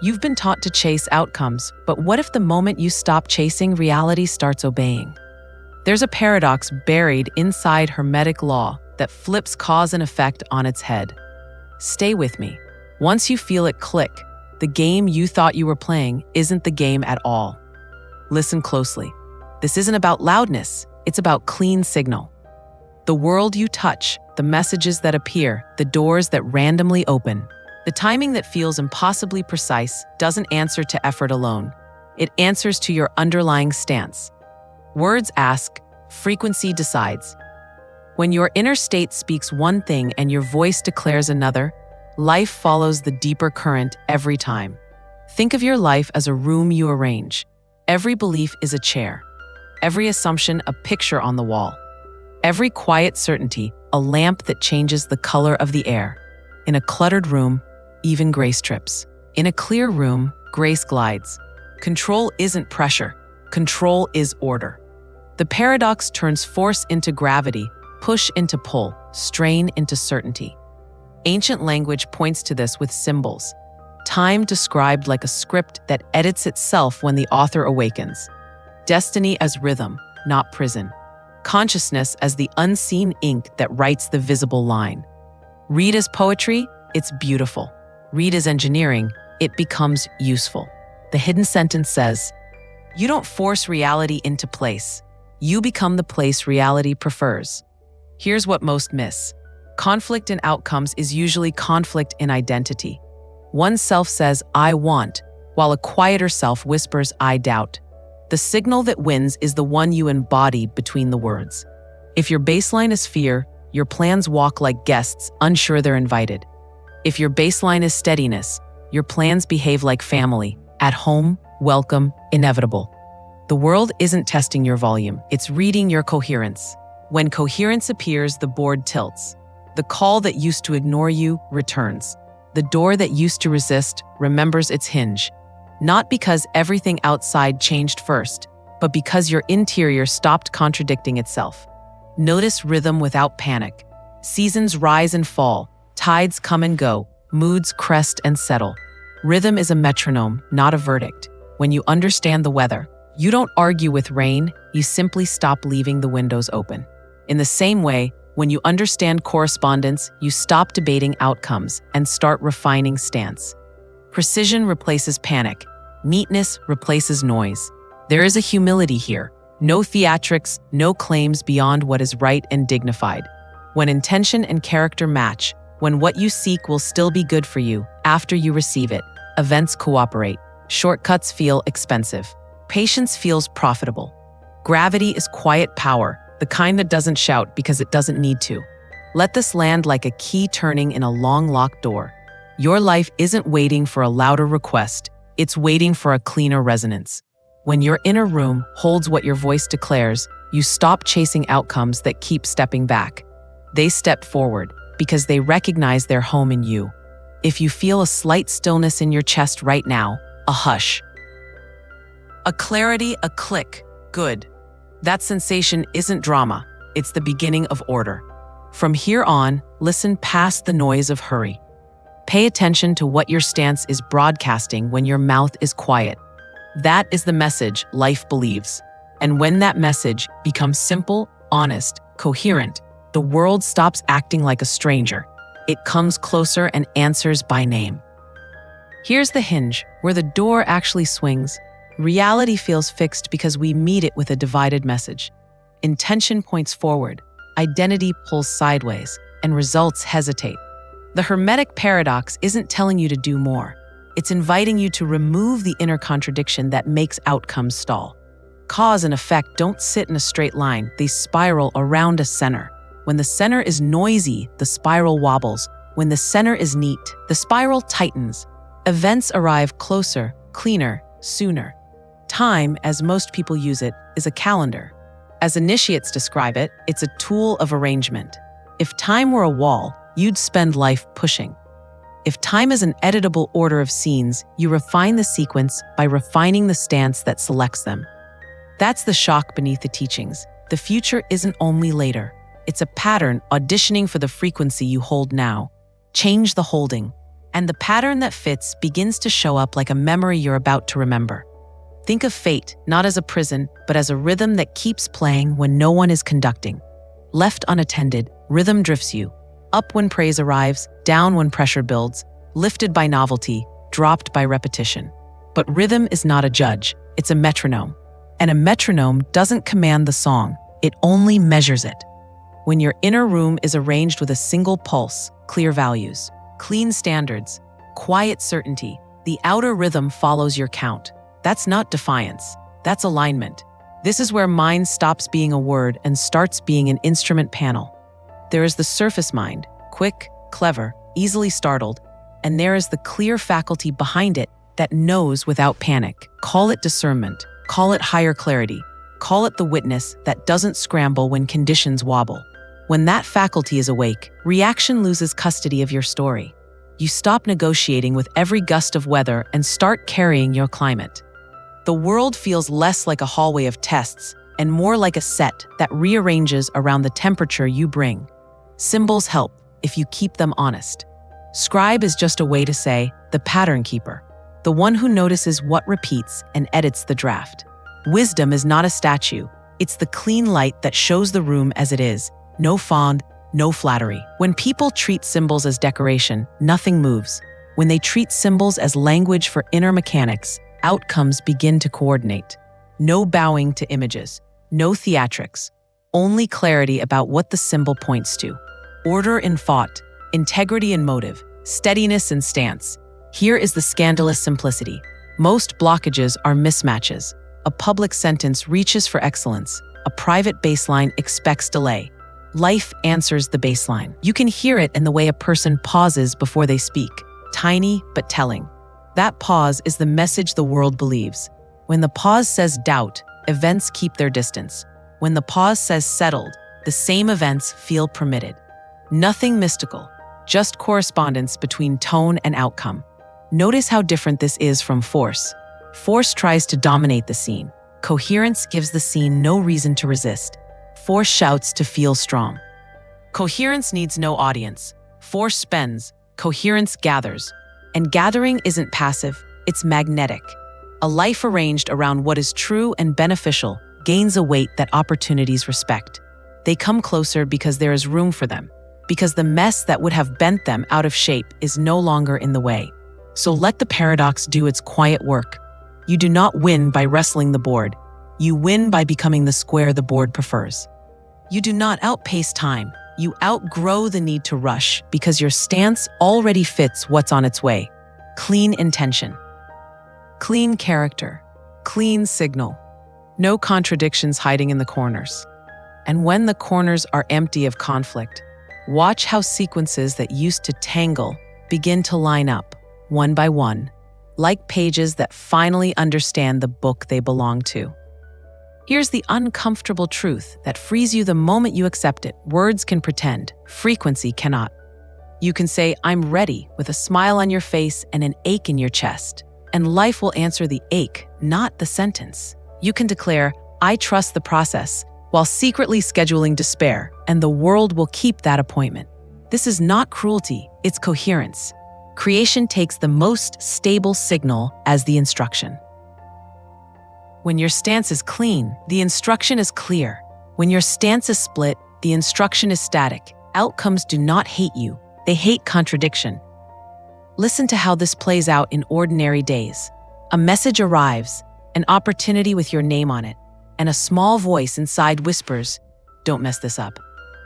You've been taught to chase outcomes, but what if the moment you stop chasing, reality starts obeying? There's a paradox buried inside Hermetic law that flips cause and effect on its head. Stay with me. Once you feel it click, the game you thought you were playing isn't the game at all. Listen closely. This isn't about loudness, it's about clean signal. The world you touch, the messages that appear, the doors that randomly open. The timing that feels impossibly precise doesn't answer to effort alone. It answers to your underlying stance. Words ask, frequency decides. When your inner state speaks one thing and your voice declares another, life follows the deeper current every time. Think of your life as a room you arrange. Every belief is a chair. Every assumption a picture on the wall. Every quiet certainty a lamp that changes the color of the air. In a cluttered room, even grace trips. In a clear room, grace glides. Control isn't pressure. Control is order. The paradox turns force into gravity, push into pull, strain into certainty. Ancient language points to this with symbols. Time described like a script that edits itself when the author awakens. Destiny as rhythm, not prison. Consciousness as the unseen ink that writes the visible line. Read as poetry, it's beautiful. Read as engineering, it becomes useful. The hidden sentence says, you don't force reality into place. You become the place reality prefers. Here's what most miss. Conflict in outcomes is usually conflict in identity. One self says, I want, while a quieter self whispers, I doubt. The signal that wins is the one you embody between the words. If your baseline is fear, your plans walk like guests, unsure they're invited. If your baseline is steadiness, your plans behave like family, at home, welcome, inevitable. The world isn't testing your volume, it's reading your coherence. When coherence appears, the board tilts. The call that used to ignore you returns. The door that used to resist remembers its hinge. Not because everything outside changed first, but because your interior stopped contradicting itself. Notice rhythm without panic. Seasons rise and fall, tides come and go, moods crest and settle. Rhythm is a metronome, not a verdict. When you understand the weather, you don't argue with rain, you simply stop leaving the windows open. In the same way, when you understand correspondence, you stop debating outcomes and start refining stance. Precision replaces panic. Neatness replaces noise. There is a humility here. No theatrics, no claims beyond what is right and dignified. When intention and character match, when what you seek will still be good for you after you receive it, events cooperate. Shortcuts feel expensive. Patience feels profitable. Gravity is quiet power, the kind that doesn't shout because it doesn't need to. Let this land like a key turning in a long locked door. Your life isn't waiting for a louder request, it's waiting for a cleaner resonance. When your inner room holds what your voice declares, you stop chasing outcomes that keep stepping back. They step forward because they recognize their home in you. If you feel a slight stillness in your chest right now, a hush. A clarity, a click, good. That sensation isn't drama, it's the beginning of order. From here on, listen past the noise of hurry. Pay attention to what your stance is broadcasting when your mouth is quiet. That is the message life believes. And when that message becomes simple, honest, coherent, the world stops acting like a stranger. It comes closer and answers by name. Here's the hinge, where the door actually swings. Reality feels fixed because we meet it with a divided message. Intention points forward, identity pulls sideways, and results hesitate. The Hermetic paradox isn't telling you to do more. It's inviting you to remove the inner contradiction that makes outcomes stall. Cause and effect don't sit in a straight line, they spiral around a center. When the center is noisy, the spiral wobbles. When the center is neat, the spiral tightens. Events arrive closer, cleaner, sooner. Time, as most people use it, is a calendar. As initiates describe it, it's a tool of arrangement. If time were a wall, you'd spend life pushing. If time is an editable order of scenes, you refine the sequence by refining the stance that selects them. That's the shock beneath the teachings. The future isn't only later. It's a pattern auditioning for the frequency you hold now. Change the holding, and the pattern that fits begins to show up like a memory you're about to remember. Think of fate not as a prison, but as a rhythm that keeps playing when no one is conducting. Left unattended, rhythm drifts you, up when praise arrives, down when pressure builds, lifted by novelty, dropped by repetition. But rhythm is not a judge, it's a metronome. And a metronome doesn't command the song, it only measures it. When your inner room is arranged with a single pulse, clear values, clean standards, quiet certainty, the outer rhythm follows your count. That's not defiance, that's alignment. This is where mind stops being a word and starts being an instrument panel. There is the surface mind, quick, clever, easily startled, and there is the clear faculty behind it that knows without panic. Call it discernment, call it higher clarity, call it the witness that doesn't scramble when conditions wobble. When that faculty is awake, reaction loses custody of your story. You stop negotiating with every gust of weather and start carrying your climate. The world feels less like a hallway of tests and more like a set that rearranges around the temperature you bring. Symbols help if you keep them honest. Scribe is just a way to say the pattern keeper, the one who notices what repeats and edits the draft. Wisdom is not a statue, it's the clean light that shows the room as it is, no fond, no flattery. When people treat symbols as decoration, nothing moves. When they treat symbols as language for inner mechanics, outcomes begin to coordinate. No bowing to images, no theatrics, only clarity about what the symbol points to. Order in thought, integrity in motive, steadiness in stance. Here is the scandalous simplicity. Most blockages are mismatches. A public sentence reaches for excellence. A private baseline expects delay. Life answers the baseline. You can hear it in the way a person pauses before they speak. Tiny but telling. That pause is the message the world believes. When the pause says doubt, events keep their distance. When the pause says settled, the same events feel permitted. Nothing mystical, just correspondence between tone and outcome. Notice how different this is from force. Force tries to dominate the scene. Coherence gives the scene no reason to resist. Force shouts to feel strong. Coherence needs no audience. Force spends, coherence gathers. And gathering isn't passive, it's magnetic. A life arranged around what is true and beneficial gains a weight that opportunities respect. They come closer because there is room for them, because the mess that would have bent them out of shape is no longer in the way. So let the paradox do its quiet work. You do not win by wrestling the board. You win by becoming the square the board prefers. You do not outpace time. You outgrow the need to rush because your stance already fits what's on its way. Clean intention. Clean character. Clean signal. No contradictions hiding in the corners. And when the corners are empty of conflict, watch how sequences that used to tangle begin to line up, one by one, like pages that finally understand the book they belong to. Here's the uncomfortable truth that frees you the moment you accept it. Words can pretend, frequency cannot. You can say, "I'm ready," with a smile on your face and an ache in your chest, and life will answer the ache, not the sentence. You can declare, "I trust the process," while secretly scheduling despair, and the world will keep that appointment. This is not cruelty, it's coherence. Creation takes the most stable signal as the instruction. When your stance is clean, the instruction is clear. When your stance is split, the instruction is static. Outcomes do not hate you, they hate contradiction. Listen to how this plays out in ordinary days. A message arrives, an opportunity with your name on it, and a small voice inside whispers, "Don't mess this up."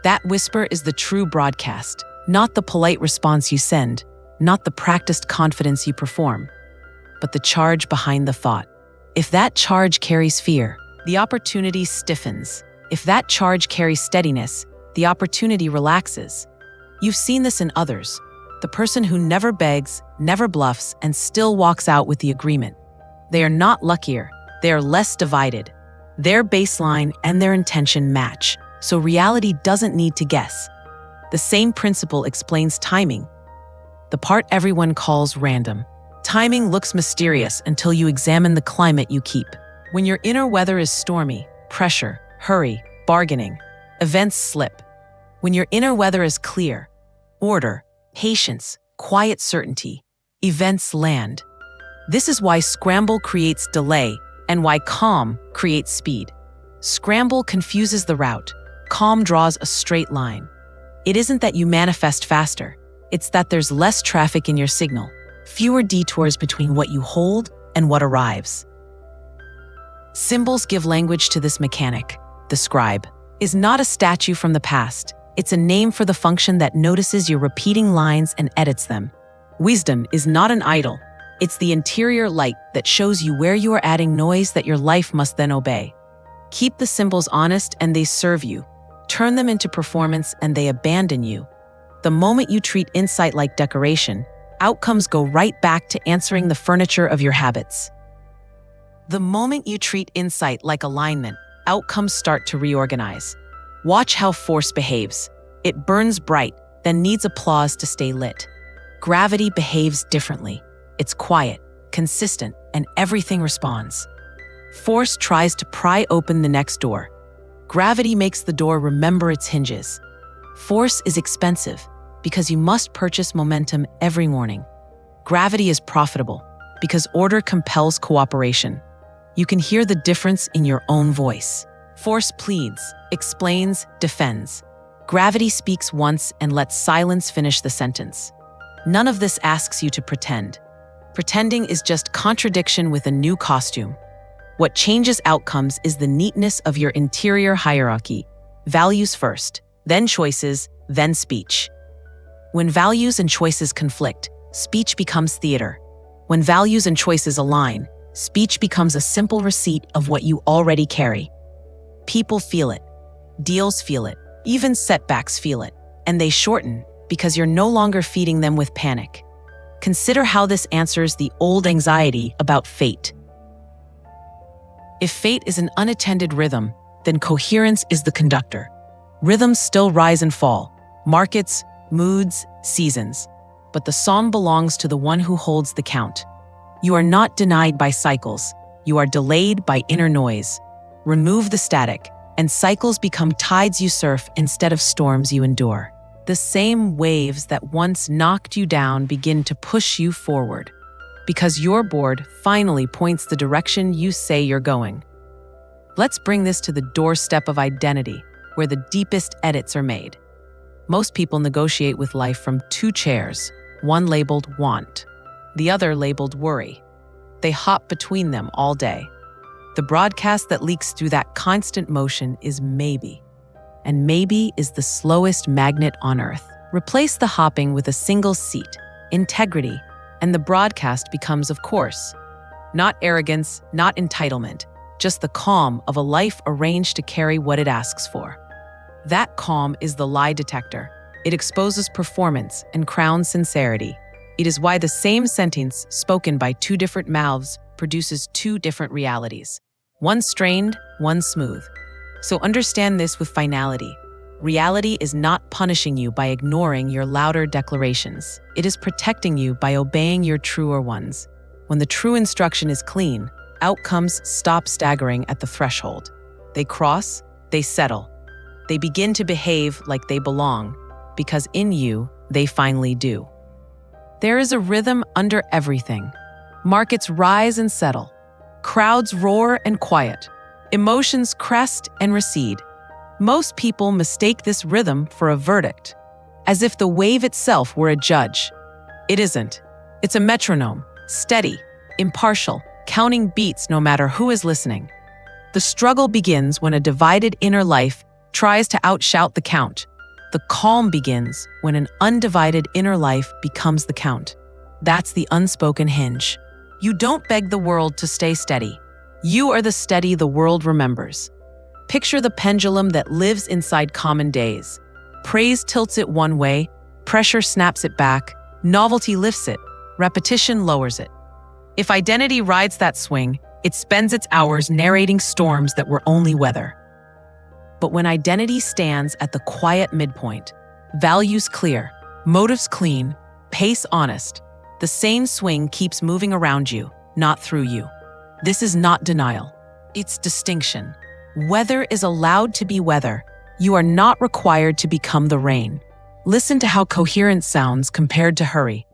That whisper is the true broadcast, not the polite response you send, not the practiced confidence you perform, but the charge behind the thought. If that charge carries fear, the opportunity stiffens. If that charge carries steadiness, the opportunity relaxes. You've seen this in others. The person who never begs, never bluffs, and still walks out with the agreement. They are not luckier, they are less divided. Their baseline and their intention match, so reality doesn't need to guess. The same principle explains timing, the part everyone calls random. Timing looks mysterious until you examine the climate you keep. When your inner weather is stormy, pressure, hurry, bargaining, events slip. When your inner weather is clear, order, patience, quiet certainty. Events land. This is why scramble creates delay and why calm creates speed. Scramble confuses the route. Calm draws a straight line. It isn't that you manifest faster. It's that there's less traffic in your signal, fewer detours between what you hold and what arrives. Symbols give language to this mechanic. The scribe is not a statue from the past. It's a name for the function that notices your repeating lines and edits them. Wisdom is not an idol. It's the interior light that shows you where you are adding noise that your life must then obey. Keep the symbols honest and they serve you. Turn them into performance and they abandon you. The moment you treat insight like decoration, outcomes go right back to answering the furniture of your habits. The moment you treat insight like alignment, outcomes start to reorganize. Watch how force behaves. It burns bright, then needs applause to stay lit. Gravity behaves differently. It's quiet, consistent, and everything responds. Force tries to pry open the next door. Gravity makes the door remember its hinges. Force is expensive because you must purchase momentum every morning. Gravity is profitable because order compels cooperation. You can hear the difference in your own voice. Force pleads, explains, defends. Gravity speaks once and lets silence finish the sentence. None of this asks you to pretend. Pretending is just contradiction with a new costume. What changes outcomes is the neatness of your interior hierarchy. Values first, then choices, then speech. When values and choices conflict, speech becomes theater. When values and choices align, speech becomes a simple receipt of what you already carry. People feel it. Deals feel it. Even setbacks feel it. And they shorten because you're no longer feeding them with panic. Consider how this answers the old anxiety about fate. If fate is an unattended rhythm, then coherence is the conductor. Rhythms still rise and fall. Markets, moods, seasons. But the song belongs to the one who holds the count. You are not denied by cycles. You are delayed by inner noise. Remove the static, and cycles become tides you surf instead of storms you endure. The same waves that once knocked you down begin to push you forward, because your board finally points the direction you say you're going. Let's bring this to the doorstep of identity, where the deepest edits are made. Most people negotiate with life from two chairs, one labeled want, the other labeled worry. They hop between them all day. The broadcast that leaks through that constant motion is maybe. And maybe is the slowest magnet on earth. Replace the hopping with a single seat, integrity, and the broadcast becomes, of course, not arrogance, not entitlement, just the calm of a life arranged to carry what it asks for. That calm is the lie detector. It exposes performance and crowns sincerity. It is why the same sentence spoken by two different mouths produces two different realities. One strained, one smooth. So understand this with finality. Reality is not punishing you by ignoring your louder declarations. It is protecting you by obeying your truer ones. When the true instruction is clean, outcomes stop staggering at the threshold. They cross, they settle. They begin to behave like they belong, because in you, they finally do. There is a rhythm under everything. Markets rise and settle. Crowds roar and quiet. Emotions crest and recede. Most people mistake this rhythm for a verdict, as if the wave itself were a judge. It isn't. It's a metronome, steady, impartial, counting beats no matter who is listening. The struggle begins when a divided inner life tries to outshout the count. The calm begins when an undivided inner life becomes the count. That's the unspoken hinge. You don't beg the world to stay steady. You are the steady the world remembers. Picture the pendulum that lives inside common days. Praise tilts it one way, pressure snaps it back, novelty lifts it, repetition lowers it. If identity rides that swing, it spends its hours narrating storms that were only weather. But when identity stands at the quiet midpoint, values clear, motives clean, pace honest, the same swing keeps moving around you, not through you. This is not denial. It's distinction. Weather is allowed to be weather. You are not required to become the rain. Listen to how coherence sounds compared to hurry.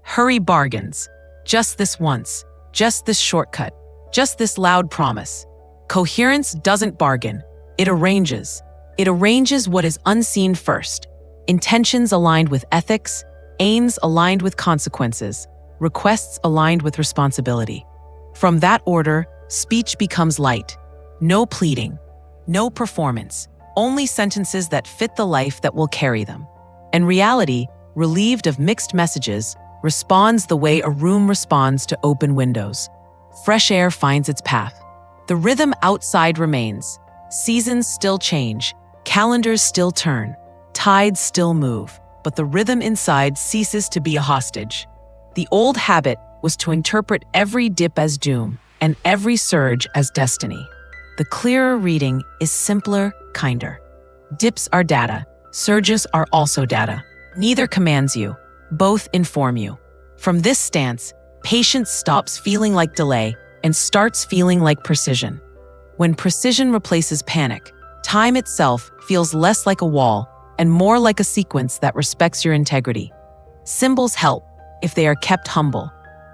Hurry bargains. Just this once. Just this shortcut. Just this loud promise. Coherence doesn't bargain. It arranges. It arranges what is unseen first. Intentions aligned with ethics, aims aligned with consequences, requests aligned with responsibility. From that order, speech becomes light. No pleading, no performance, only sentences that fit the life that will carry them. And reality, relieved of mixed messages, responds the way a room responds to open windows. Fresh air finds its path. The rhythm outside remains. Seasons still change, calendars still turn, tides still move, but the rhythm inside ceases to be a hostage. The old habit was to interpret every dip as doom and every surge as destiny. The clearer reading is simpler, kinder. Dips are data, surges are also data. Neither commands you, both inform you. From this stance, patience stops feeling like delay and starts feeling like precision. When precision replaces panic, time itself feels less like a wall and more like a sequence that respects your integrity. Symbols help if they are kept humble.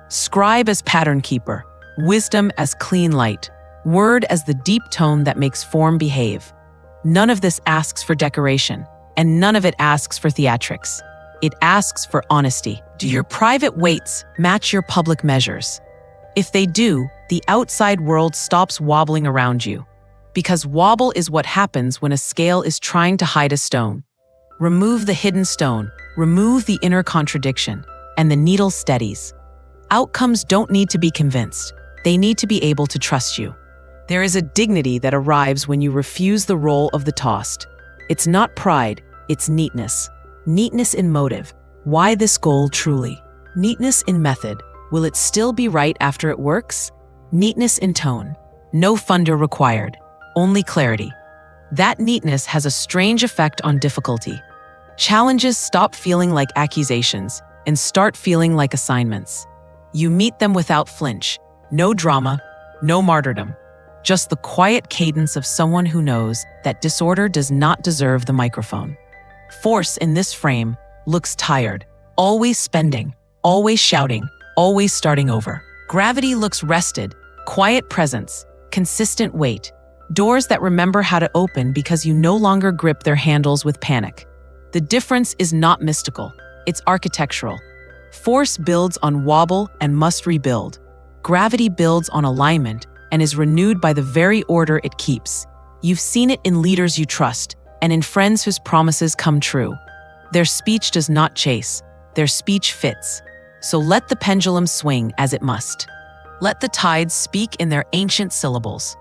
Scribe as pattern keeper, wisdom as clean light, word as the deep tone that makes form behave. None of this asks for decoration, and none of it asks for theatrics. It asks for honesty. Do your private weights match your public measures? If they do, the outside world stops wobbling around you. Because wobble is what happens when a scale is trying to hide a stone. Remove the hidden stone, remove the inner contradiction, and the needle steadies. Outcomes don't need to be convinced. They need to be able to trust you. There is a dignity that arrives when you refuse the role of the tossed. It's not pride, it's neatness. Neatness in motive. Why this goal truly? Neatness in method. Will it still be right after it works? Neatness in tone. No funder required, only clarity. That neatness has a strange effect on difficulty. Challenges stop feeling like accusations and start feeling like assignments. You meet them without flinch. No drama, no martyrdom. Just the quiet cadence of someone who knows that disorder does not deserve the microphone. Force in this frame looks tired, always spending, always shouting, always starting over. Gravity looks rested, quiet presence, consistent weight. Doors that remember how to open because you no longer grip their handles with panic. The difference is not mystical, it's architectural. Force builds on wobble and must rebuild. Gravity builds on alignment and is renewed by the very order it keeps. You've seen it in leaders you trust and in friends whose promises come true. Their speech does not chase, their speech fits. So let the pendulum swing as it must. Let the tides speak in their ancient syllables.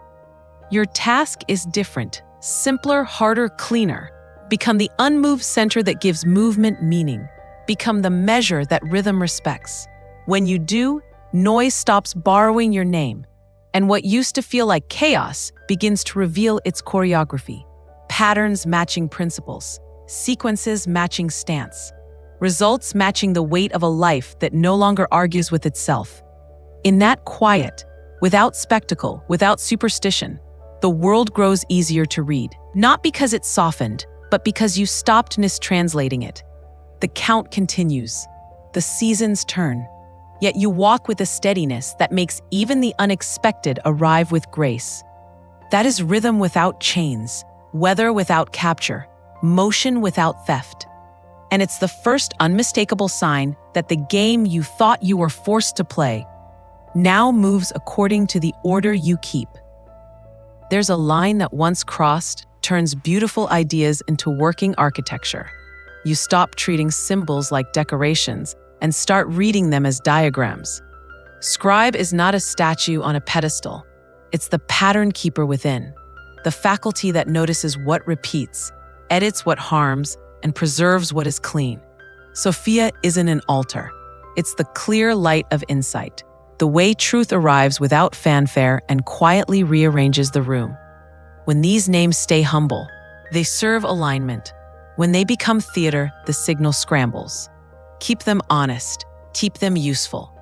Your task is different, simpler, harder, cleaner. Become the unmoved center that gives movement meaning. Become the measure that rhythm respects. When you do, noise stops borrowing your name, and what used to feel like chaos begins to reveal its choreography. Patterns matching principles, sequences matching stance, results matching the weight of a life that no longer argues with itself. In that quiet, without spectacle, without superstition, the world grows easier to read, not because it's softened, but because you stopped mistranslating it. The count continues. The seasons turn. Yet you walk with a steadiness that makes even the unexpected arrive with grace. That is rhythm without chains, weather without capture, motion without theft. And it's the first unmistakable sign that the game you thought you were forced to play now moves according to the order you keep. There's a line that once crossed turns beautiful ideas into working architecture. You stop treating symbols like decorations and start reading them as diagrams. Scribe is not a statue on a pedestal. It's the pattern keeper within, the faculty that notices what repeats, edits what harms, and preserves what is clean. Sophia isn't an altar. It's the clear light of insight, the way truth arrives without fanfare and quietly rearranges the room. When these names stay humble, they serve alignment. When they become theater, the signal scrambles. Keep them honest, keep them useful.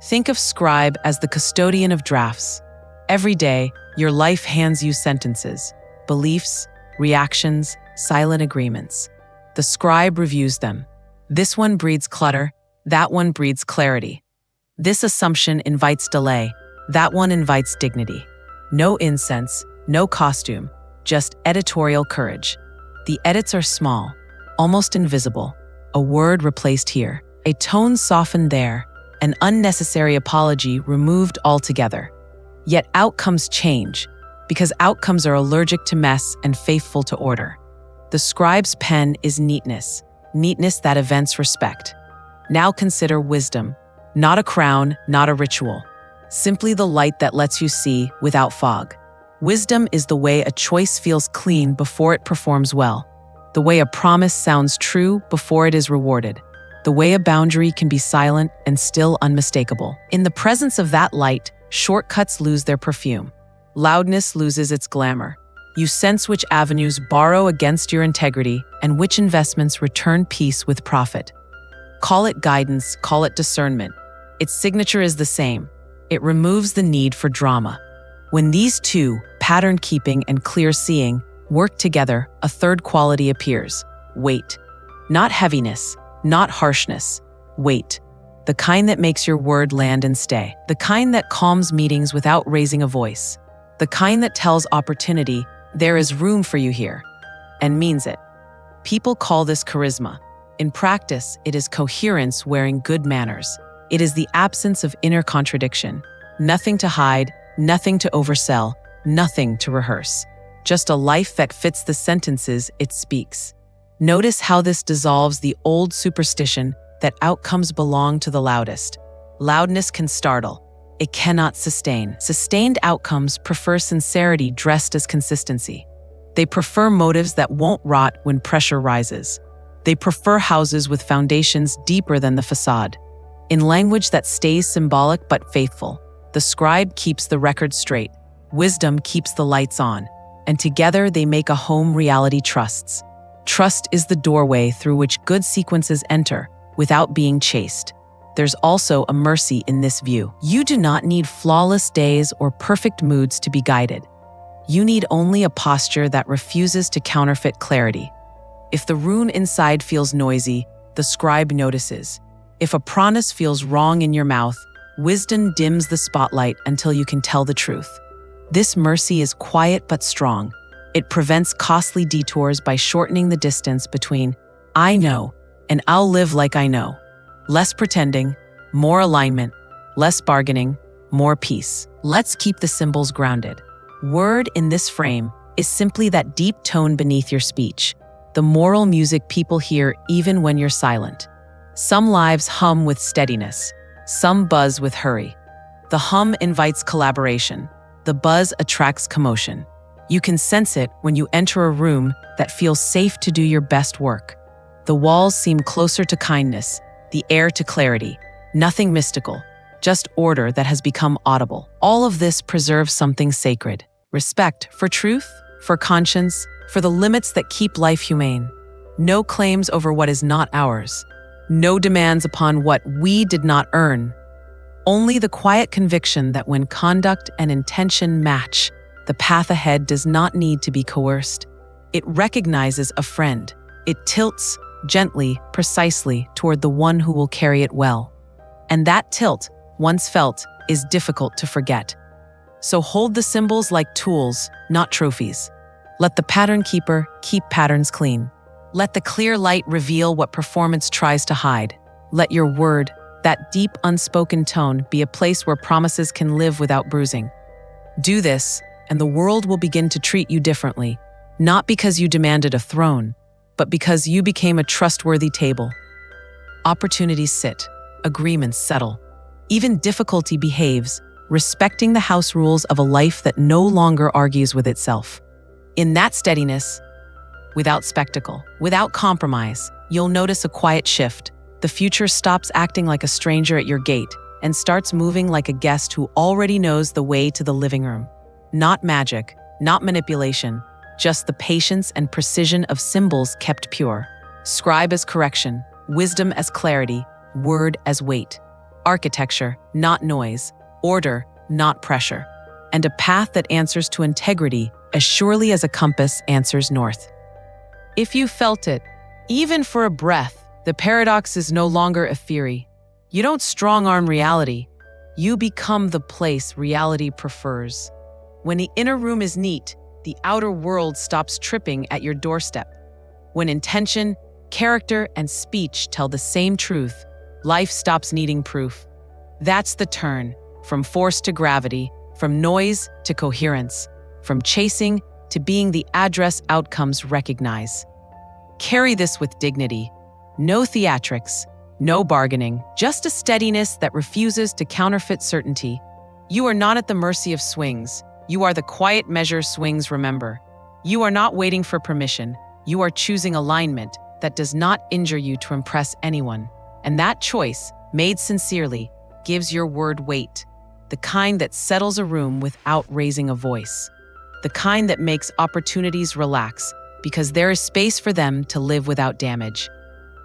Think of scribe as the custodian of drafts. Every day, your life hands you sentences, beliefs, reactions, silent agreements. The scribe reviews them. This one breeds clutter, That one breeds clarity. This assumption invites delay. That one invites dignity. No incense, no costume, just editorial courage. The edits are small, almost invisible. A word replaced here, a tone softened there, an unnecessary apology removed altogether. Yet outcomes change, because outcomes are allergic to mess and faithful to order. The scribe's pen is neatness, neatness that events respect. Now consider wisdom, not a crown, not a ritual, simply the light that lets you see without fog. Wisdom is the way a choice feels clean before it performs well, the way a promise sounds true before it is rewarded, the way a boundary can be silent and still unmistakable. In the presence of that light, shortcuts lose their perfume. Loudness loses its glamour. You sense which avenues borrow against your integrity and which investments return peace with profit. Call it guidance, call it discernment. Its signature is the same. It removes the need for drama. When these two, pattern keeping and clear seeing, work together, a third quality appears: weight. Not heaviness, not harshness. Weight. The kind that makes your word land and stay. The kind that calms meetings without raising a voice. The kind that tells opportunity, there is room for you here, and means it. People call this charisma. In practice, it is coherence wearing good manners. It is the absence of inner contradiction. Nothing to hide, nothing to oversell, nothing to rehearse. Just a life that fits the sentences it speaks. Notice how this dissolves the old superstition that outcomes belong to the loudest. Loudness can startle. It cannot sustain. Sustained outcomes prefer sincerity dressed as consistency. They prefer motives that won't rot when pressure rises. They prefer houses with foundations deeper than the facade. In language that stays symbolic but faithful, the scribe keeps the record straight. Wisdom keeps the lights on. And together they make a home reality trusts. Trust is the doorway through which good sequences enter without being chased. There's also a mercy in this view. You do not need flawless days or perfect moods to be guided. You need only a posture that refuses to counterfeit clarity. If the rune inside feels noisy, the scribe notices. If a promise feels wrong in your mouth, wisdom dims the spotlight until you can tell the truth. This mercy is quiet but strong. It prevents costly detours by shortening the distance between "I know" and "I'll live like I know." Less pretending, more alignment, less bargaining, more peace. Let's keep the symbols grounded. Word in this frame is simply that deep tone beneath your speech, the moral music people hear even when you're silent. Some lives hum with steadiness, some buzz with hurry. The hum invites collaboration, the buzz attracts commotion. You can sense it when you enter a room that feels safe to do your best work. The walls seem closer to kindness, the air to clarity, nothing mystical, just order that has become audible. All of this preserves something sacred: respect for truth, for conscience, for the limits that keep life humane. No claims over what is not ours. No demands upon what we did not earn. Only the quiet conviction that when conduct and intention match, the path ahead does not need to be coerced. It recognizes a friend. It tilts gently, precisely, toward the one who will carry it well. And that tilt, once felt, is difficult to forget. So hold the symbols like tools, not trophies. Let the pattern keeper keep patterns clean. Let the clear light reveal what performance tries to hide. Let your word, that deep, unspoken tone, be a place where promises can live without bruising. Do this, and the world will begin to treat you differently, not because you demanded a throne, but because you became a trustworthy table. Opportunities sit, agreements settle. Even difficulty behaves, respecting the house rules of a life that no longer argues with itself. In that steadiness, without spectacle, without compromise, you'll notice a quiet shift. The future stops acting like a stranger at your gate and starts moving like a guest who already knows the way to the living room. Not magic, not manipulation, just the patience and precision of symbols kept pure. Scribe as correction, wisdom as clarity, word as weight. Architecture, not noise. Order, not pressure. And a path that answers to integrity as surely as a compass answers north. If you felt it, even for a breath, the paradox is no longer a theory. You don't strong-arm reality. You become the place reality prefers. When the inner room is neat, the outer world stops tripping at your doorstep. When intention, character, and speech tell the same truth, life stops needing proof. That's the turn, from force to gravity, from noise to coherence, from chasing to being the address outcomes recognize. Carry this with dignity. No theatrics, no bargaining, just a steadiness that refuses to counterfeit certainty. You are not at the mercy of swings. You are the quiet measure swings remember. You are not waiting for permission. You are choosing alignment that does not injure you to impress anyone. And that choice, made sincerely, gives your word weight. The kind that settles a room without raising a voice. The kind that makes opportunities relax because there is space for them to live without damage.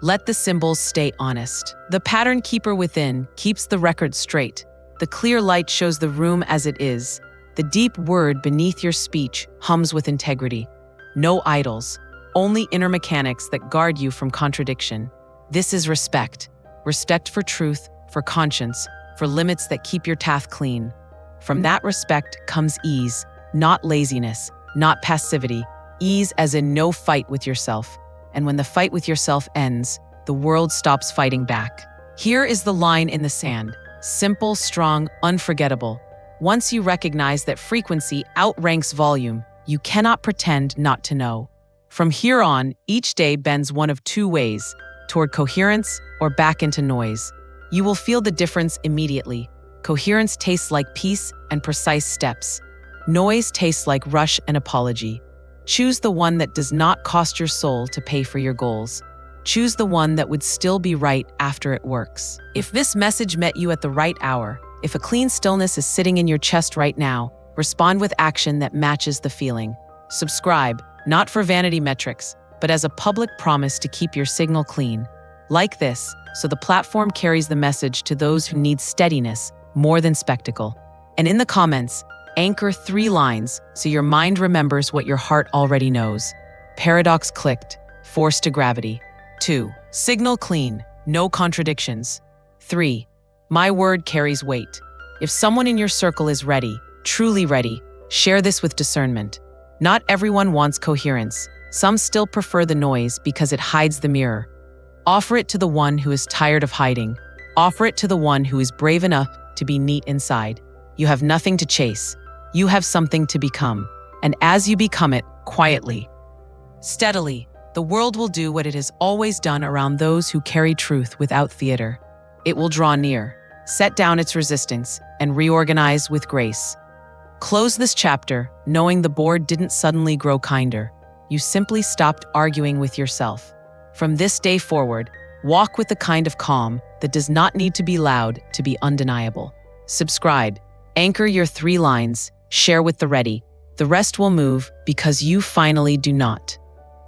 Let the symbols stay honest. The pattern keeper within keeps the record straight. The clear light shows the room as it is. The deep word beneath your speech hums with integrity. No idols, only inner mechanics that guard you from contradiction. This is respect. Respect for truth, for conscience, for limits that keep your path clean. From that respect comes ease, not laziness, not passivity. Ease as in no fight with yourself. And when the fight with yourself ends, the world stops fighting back. Here is the line in the sand. Simple, strong, unforgettable. Once you recognize that frequency outranks volume, you cannot pretend not to know. From here on, each day bends one of two ways, toward coherence or back into noise. You will feel the difference immediately. Coherence tastes like peace and precise steps. Noise tastes like rush and apology. Choose the one that does not cost your soul to pay for your goals. Choose the one that would still be right after it works. If this message met you at the right hour, if a clean stillness is sitting in your chest right now, respond with action that matches the feeling. Subscribe, not for vanity metrics, but as a public promise to keep your signal clean. Like this, so the platform carries the message to those who need steadiness more than spectacle. And in the comments, anchor 3 lines so your mind remembers what your heart already knows. Paradox clicked, force to gravity. 2. Signal clean, no contradictions. 3. My word carries weight. If someone in your circle is ready, truly ready, share this with discernment. Not everyone wants coherence. Some still prefer the noise because it hides the mirror. Offer it to the one who is tired of hiding. Offer it to the one who is brave enough to be neat inside. You have nothing to chase. You have something to become. And as you become it, quietly, steadily, the world will do what it has always done around those who carry truth without theater. It will draw near, set down its resistance, and reorganize with grace. Close this chapter knowing the board didn't suddenly grow kinder. You simply stopped arguing with yourself. From this day forward, walk with the kind of calm that does not need to be loud to be undeniable. Subscribe, anchor your 3 lines, share with the ready. The rest will move because you finally do not.